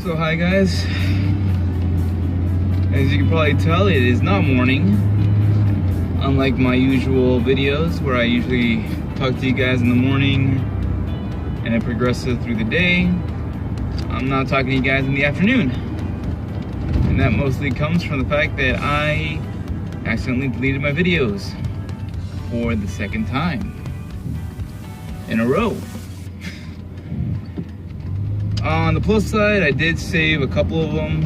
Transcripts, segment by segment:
So hi guys, as you can probably tell, it is not morning. Unlike my usual videos where I usually talk to you guys in the morning and it progresses through the day, I'm now talking to you guys in the afternoon. And that mostly comes from the fact that I accidentally deleted my videos for the second time in a row. On the plus side, I did save a couple of them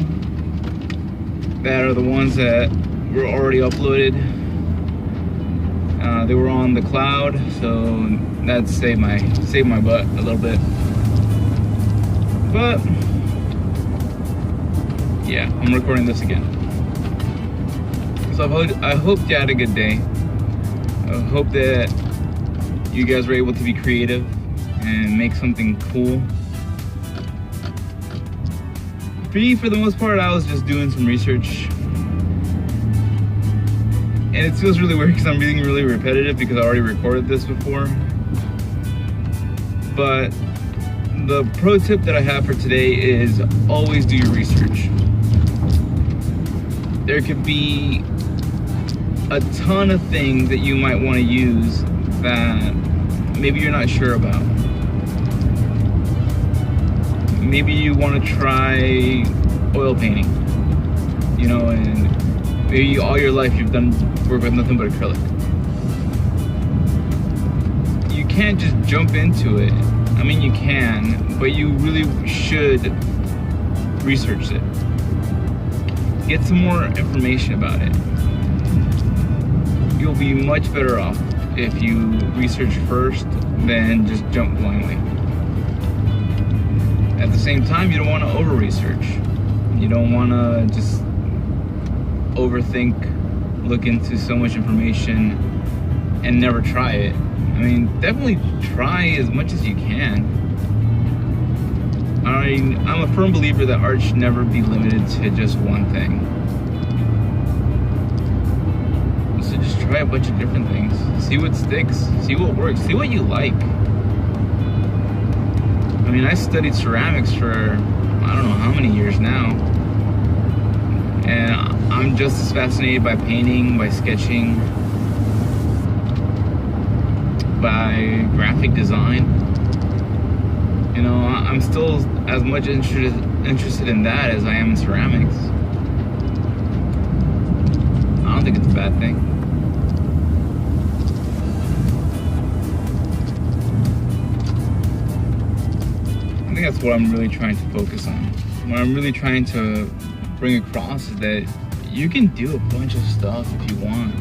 that are the ones that were already uploaded. They were on the cloud, so that saved my butt a little bit. But yeah, I'm recording this again. So I hope you had a good day. I hope that you guys were able to be creative and make something cool. For the most part, I was just doing some research. And it feels really weird because I'm being really repetitive because I already recorded this before. But the pro tip that I have for today is always do your research. There could be a ton of things that you might want to use that maybe you're not sure about. Maybe you want to try oil painting, you know, and maybe all your life you've done work with nothing but acrylic. You can't just jump into it. I mean, you can, but you really should research it. Get some more information about it. You'll be much better off if you research first than just jump blindly. At the same time, you don't want to over-research. You don't want to just overthink, look into so much information, and never try it. I mean, definitely try as much as you can. I'm a firm believer that art should never be limited to just one thing. So just try a bunch of different things. See what sticks, see what works, see what you like. I mean, I studied ceramics for, I don't know how many years now. And I'm just as fascinated by painting, by sketching, by graphic design. You know, I'm still as much interested in that as I am in ceramics. I don't think it's a bad thing. I think that's what I'm really trying to focus on. What I'm really trying to bring across is that you can do a bunch of stuff if you want.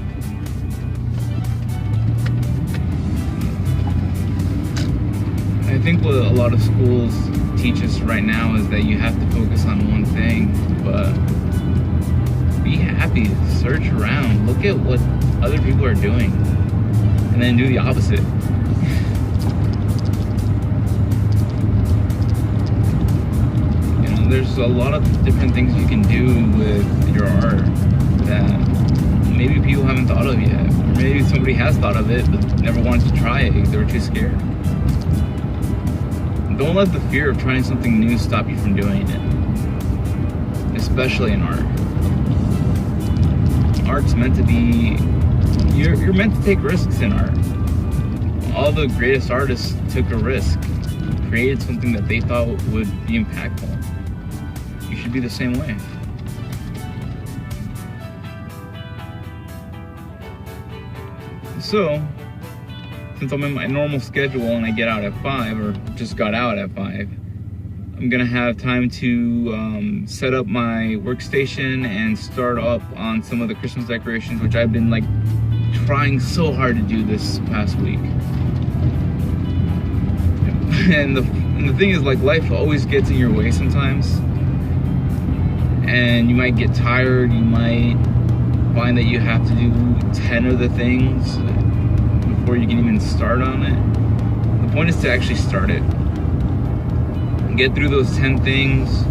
I think what a lot of schools teach us right now is that you have to focus on one thing, but be happy, search around, look at what other people are doing, and then do the opposite. There's a lot of different things you can do with your art that maybe people haven't thought of yet. Or maybe somebody has thought of it but never wanted to try it because they were too scared. Don't let the fear of trying something new stop you from doing it. Especially in art. Art's meant to be... You're meant to take risks in art. All the greatest artists took a risk. Created something that they thought would be impactful. You should be the same way. So, since I'm in my normal schedule and I get out at 5, or just got out at 5, I'm gonna have time to set up my workstation and start up on some of the Christmas decorations, which I've been like trying so hard to do this past week. And the thing is, like, life always gets in your way sometimes. And you might get tired, you might find that you have to do 10 of the things before you can even start on it. The point is to actually start it. Get through those 10 things,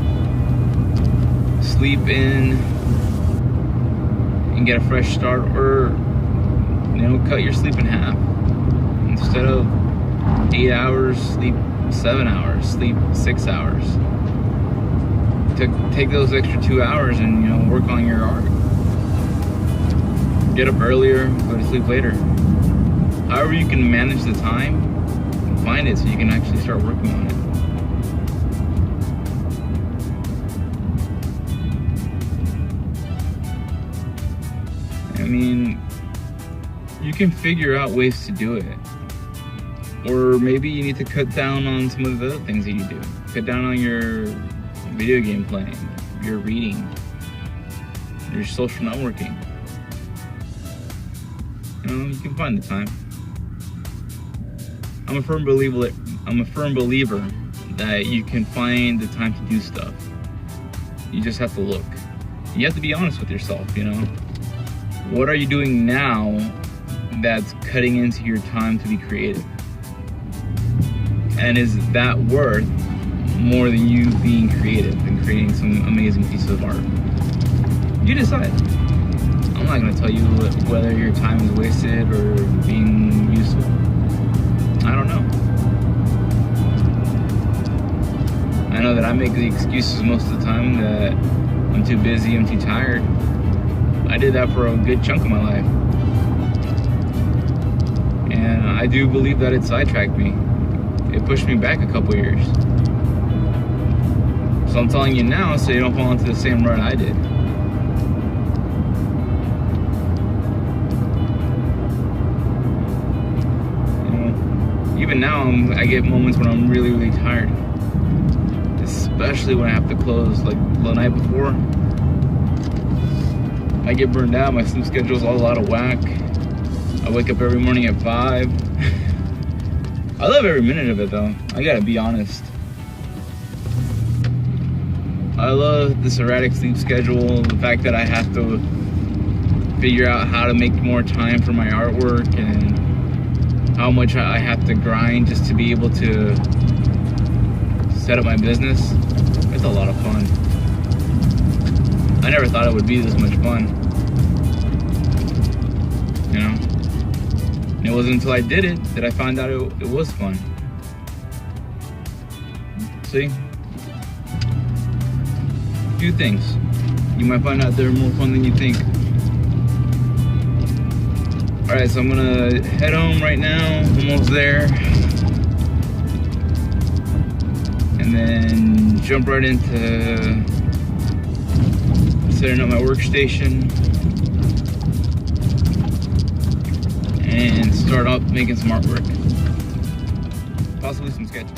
sleep in, and get a fresh start, or, you know, cut your sleep in half. Instead of 8 hours, sleep 7 hours, sleep 6 hours. take those extra 2 hours and, you know, work on your art. Get up earlier, go to sleep later. However you can manage the time, find it so you can actually start working on it. I mean, you can figure out ways to do it. Or maybe you need to cut down on some of the other things that you do. Cut down on your video game playing, your reading, your social networking. You know, you can find the time. I'm a firm believer that you can find the time to do stuff. You just have to look. You have to be honest with yourself, you know? What are you doing now that's cutting into your time to be creative? And is that worth more than you being creative and creating some amazing piece of art? You decide. I'm not gonna tell you whether your time is wasted or being useful. I don't know. I know that I make the excuses most of the time that I'm too busy, I'm too tired. I did that for a good chunk of my life. And I do believe that it sidetracked me. It pushed me back a couple years. So I'm telling you now so you don't fall into the same rut I did. You know, even now I get moments when I'm really, really tired. Especially when I have to close like the night before. I get burned out, my sleep schedule's all out of whack. I wake up every morning at 5. I love every minute of it though, I gotta be honest. I love this erratic sleep schedule, the fact that I have to figure out how to make more time for my artwork and how much I have to grind just to be able to set up my business. It's a lot of fun. I never thought it would be this much fun. You know? And it wasn't until I did it that I found out it was fun. See? A few things. You might find out they're more fun than you think. Alright, so I'm gonna head home right now. Almost there. And then jump right into setting up my workstation and start up making some artwork, possibly some sketches.